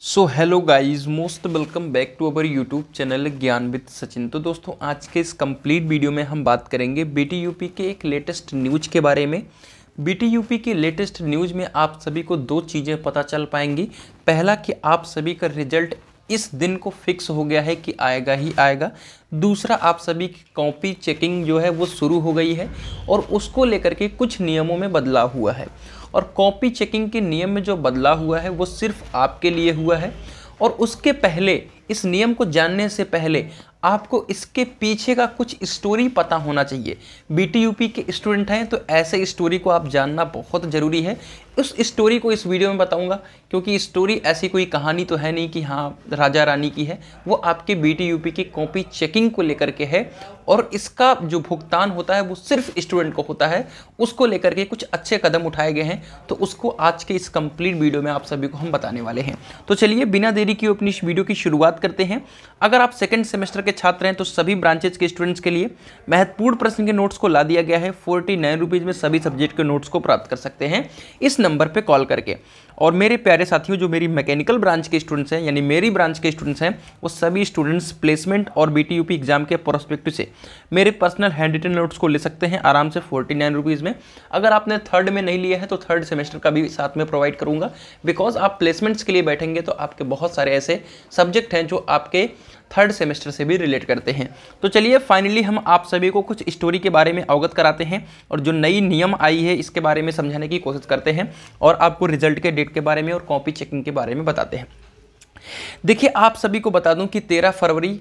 So hello guys, most welcome back to our YouTube channel Gyan with Sachin. तो दोस्तों, आज के इस कंप्लीट वीडियो में हम बात करेंगे बीटीयूपी के एक लेटेस्ट न्यूज के बारे में। बीटीयूपी की लेटेस्ट न्यूज में आप सभी को दो चीज़ें पता चल पाएंगी। पहला कि आप सभी का रिजल्ट इस दिन को फिक्स हो गया है कि आएगा ही आएगा। दूसरा, आप सभी की कॉपी चेकिंग जो है वो शुरू हो गई है और उसको लेकर के कुछ नियमों में बदलाव हुआ है। और कॉपी चेकिंग के नियम में जो बदलाव हुआ है वो सिर्फ आपके लिए हुआ है। और उसके पहले, इस नियम को जानने से पहले आपको इसके पीछे का कुछ स्टोरी पता होना चाहिए। बीटीयूपी के स्टूडेंट हैं तो ऐसे स्टोरी को आप जानना बहुत ज़रूरी है। उस स्टोरी को इस वीडियो में बताऊंगा, क्योंकि स्टोरी ऐसी कोई कहानी तो है नहीं कि हाँ राजा रानी की है। वो आपके बीटीयूपी की कॉपी चेकिंग को लेकर के है और इसका जो भुगतान होता है वो सिर्फ स्टूडेंट को होता है। उसको लेकर के कुछ अच्छे कदम उठाए गए हैं, तो उसको आज के इस कंप्लीट वीडियो में आप सभी को हम बताने वाले हैं। तो चलिए बिना देरी किए अपनी इस वीडियो की शुरुआत करते हैं। अगर आप सेकंड सेमेस्टर के छात्र हैं तो सभी ब्रांचेज के स्टूडेंट्स के लिए महत्वपूर्ण प्रश्न के नोट्स को ला दिया गया है। 49 रुपीज़ में सभी सब्जेक्ट के नोट्स को प्राप्त कर सकते हैं इस नंबर पे कॉल करके। और मेरे प्यारे साथियों, जो मेरी मैकेनिकल ब्रांच के स्टूडेंट्स हैं, यानी मेरी ब्रांच के स्टूडेंट्स हैं, वो सभी स्टूडेंट्स प्लेसमेंट और बीटीयूपी एग्जाम के प्रोस्पेक्टिव से मेरे पर्सनल हैंड रिटन नोट्स को ले सकते हैं आराम से 49 रुपीज़ में। अगर आपने थर्ड में नहीं लिया है तो थर्ड सेमेस्टर का भी साथ में प्रोवाइड करूंगा, बिकॉज आप प्लेसमेंट्स के लिए बैठेंगे तो आपके बहुत सारे ऐसे सब्जेक्ट हैं जो आपके थर्ड सेमेस्टर से भी रिलेट करते हैं। तो चलिए फाइनली हम आप सभी को कुछ स्टोरी के बारे में अवगत कराते हैं और जो नई नियम आई है इसके बारे में समझाने की कोशिश करते हैं और आपको रिजल्ट के डेट के बारे में और कॉपी चेकिंग के बारे में बताते हैं। देखिए, आप सभी को बता दूं कि 13 फरवरी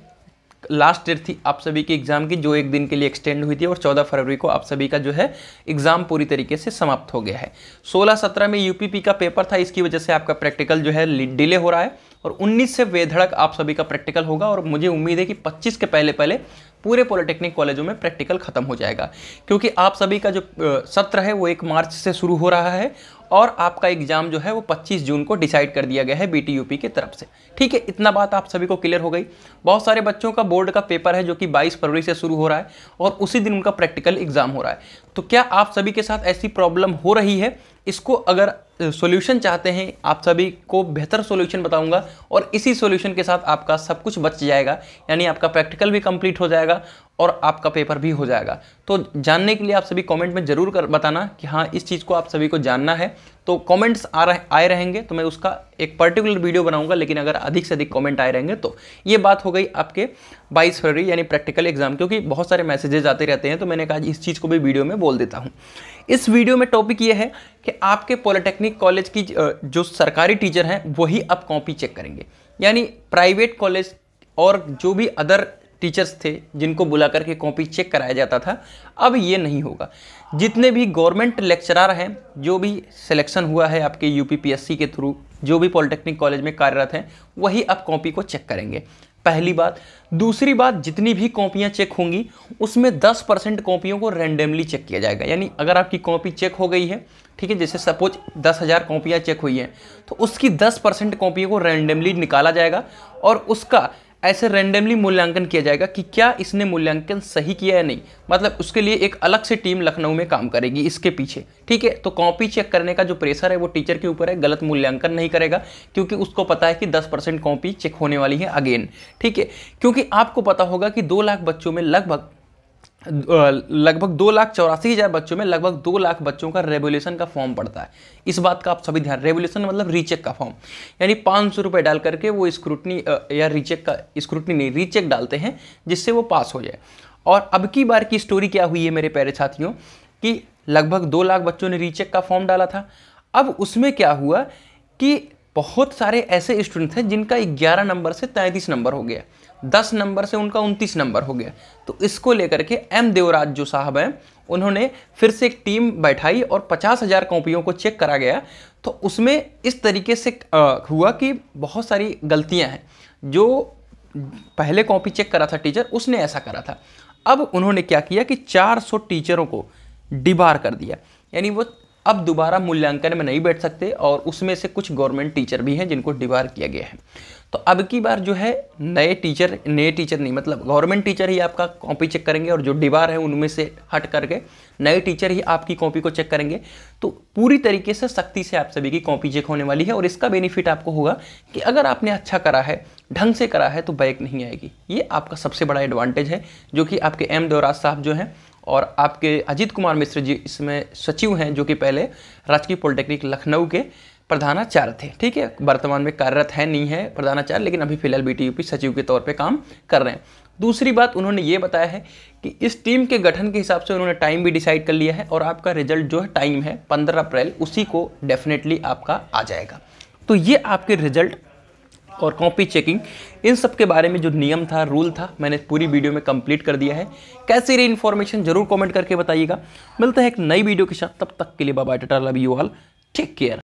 लास्ट डेट थी आप सभी की एग्जाम की, जो एक दिन के लिए एक्सटेंड हुई थी, और 14 फरवरी को आप सभी का जो है एग्जाम पूरी तरीके से समाप्त हो गया है। 16-17 में यूपीपी का पेपर था, इसकी वजह से आपका प्रैक्टिकल जो है डिले हो रहा है और 19 से बेधड़क आप सभी का प्रैक्टिकल होगा। और मुझे उम्मीद है कि 25 के पहले पहले पूरे पॉलिटेक्निक कॉलेजों में प्रैक्टिकल खत्म हो जाएगा, क्योंकि आप सभी का जो सत्र है वो 1 मार्च से शुरू हो रहा है और आपका एग्जाम जो है वो 25 जून को डिसाइड कर दिया गया है बीटीयूपी की तरफ से। ठीक है, इतना बात आप सभी को क्लियर हो गई। बहुत सारे बच्चों का बोर्ड का पेपर है जो कि 22 फरवरी से शुरू हो रहा है और उसी दिन उनका प्रैक्टिकल एग्जाम हो रहा है। तो क्या आप सभी के साथ ऐसी प्रॉब्लम हो रही है? इसको अगर सॉल्यूशन चाहते हैं, आप सभी को बेहतर सॉल्यूशन बताऊंगा और इसी सॉल्यूशन के साथ आपका सब कुछ बच जाएगा, यानी आपका प्रैक्टिकल भी कंप्लीट हो जाएगा और आपका पेपर भी हो जाएगा। तो जानने के लिए आप सभी कमेंट में जरूर बताना कि हाँ इस चीज़ को आप सभी को जानना है। तो कमेंट्स आए रहेंगे तो मैं उसका एक पर्टिकुलर वीडियो बनाऊंगा, लेकिन अगर अधिक से अधिक कमेंट आए रहेंगे तो ये बात हो गई आपके 22 फरवरी यानी प्रैक्टिकल एग्जाम, क्योंकि बहुत सारे मैसेजेस आते रहते हैं तो मैंने कहा इस चीज़ को भी वीडियो में बोल देता हूँ। इस वीडियो में टॉपिक ये है कि आपके पॉलिटेक्निक कॉलेज की जो सरकारी टीचर हैं वही अब कॉपी चेक करेंगे, यानी प्राइवेट कॉलेज और जो भी अदर टीचर्स थे जिनको बुला करके कॉपी चेक कराया जाता था, अब ये नहीं होगा। जितने भी गवर्नमेंट लेक्चरर हैं, जो भी सिलेक्शन हुआ है आपके यूपीपीएससी के थ्रू, जो भी पॉलिटेक्निक कॉलेज में कार्यरत हैं, वही अब कॉपी को चेक करेंगे। पहली बात। दूसरी बात, जितनी भी कॉपियां चेक होंगी उसमें 10% कॉपियों को रैंडमली चेक किया जाएगा। यानी अगर आपकी कॉपी चेक हो गई है, ठीक है, जैसे सपोज 10,000 कॉपियां चेक हुई हैं, तो उसकी 10% कॉपियों को रैंडमली निकाला जाएगा और उसका ऐसे रैंडमली मूल्यांकन किया जाएगा कि क्या इसने मूल्यांकन सही किया या नहीं। मतलब उसके लिए एक अलग से टीम लखनऊ में काम करेगी इसके पीछे। ठीक है, तो कॉपी चेक करने का जो प्रेशर है वो टीचर के ऊपर है, गलत मूल्यांकन नहीं करेगा, क्योंकि उसको पता है कि 10% कॉपी चेक होने वाली है अगेन। ठीक है, क्योंकि आपको पता होगा कि 2 लाख बच्चों में लगभग 2,84,000 बच्चों में लगभग 2 लाख बच्चों का रेवोल्यूशन का फॉर्म पड़ता है। इस बात का आप सभी ध्यान, रेवोल्यूशन मतलब रीचेक का फॉर्म, यानी 500 रुपये डाल करके वो स्क्रूटनी या रीचेक का, स्क्रूटनी नहीं रीचेक डालते हैं जिससे वो पास हो जाए। और अब की बार की स्टोरी क्या हुई है मेरे प्यारे साथियों, कि लगभग 2 लाख बच्चों ने रीचेक का फॉर्म डाला था। अब उसमें क्या हुआ कि बहुत सारे ऐसे स्टूडेंट हैं जिनका 11 नंबर से 33 नंबर हो गया, 10 नंबर से उनका 29 नंबर हो गया। तो इसको लेकर के एम देवराज जो साहब हैं, उन्होंने फिर से एक टीम बैठाई और 50,000 कॉपियों को चेक करा गया। तो उसमें इस तरीके से हुआ कि बहुत सारी गलतियां हैं। जो पहले कॉपी चेक करा था टीचर, उसने ऐसा करा था। अब उन्होंने क्या किया कि 400 टीचरों को डिबार कर दिया, यानी वो अब दोबारा मूल्यांकन में नहीं बैठ सकते, और उसमें से कुछ गवर्नमेंट टीचर भी हैं जिनको डिबार किया गया है। तो अब की बार जो है नए टीचर नहीं, मतलब गवर्नमेंट टीचर ही आपका कॉपी चेक करेंगे, और जो डिबार है उनमें से हट करके नए टीचर ही आपकी कॉपी को चेक करेंगे। तो पूरी तरीके से सख्ती से आप सभी की कॉपी चेक होने वाली है, और इसका बेनिफिट आपको होगा कि अगर आपने अच्छा करा है, ढंग से करा है, तो बैक नहीं आएगी। ये आपका सबसे बड़ा एडवांटेज है, जो कि आपके एम देवराज साहब जो हैं और आपके अजीत कुमार मिश्र जी इसमें सचिव हैं, जो कि पहले राजकीय पॉलिटेक्निक लखनऊ के प्रधानाचार्य थे। ठीक है, वर्तमान में कार्यरत है नहीं है प्रधानाचार्य, लेकिन अभी फिलहाल BTUP सचिव के तौर पे काम कर रहे हैं। दूसरी बात उन्होंने ये बताया है कि इस टीम के गठन के हिसाब से उन्होंने टाइम भी डिसाइड कर लिया है, और आपका रिजल्ट जो है टाइम है 15 अप्रैल, उसी को डेफिनेटली आपका आ जाएगा। तो ये आपके रिजल्ट और कॉपी चेकिंग, इन सब के बारे में जो नियम था, रूल था, मैंने पूरी वीडियो में कंप्लीट कर दिया है। कैसी रही इन्फॉर्मेशन जरूर कमेंट करके बताइएगा। मिलते हैं एक नई वीडियो के साथ, तब तक के लिए bye bye, tata, love you all, take care.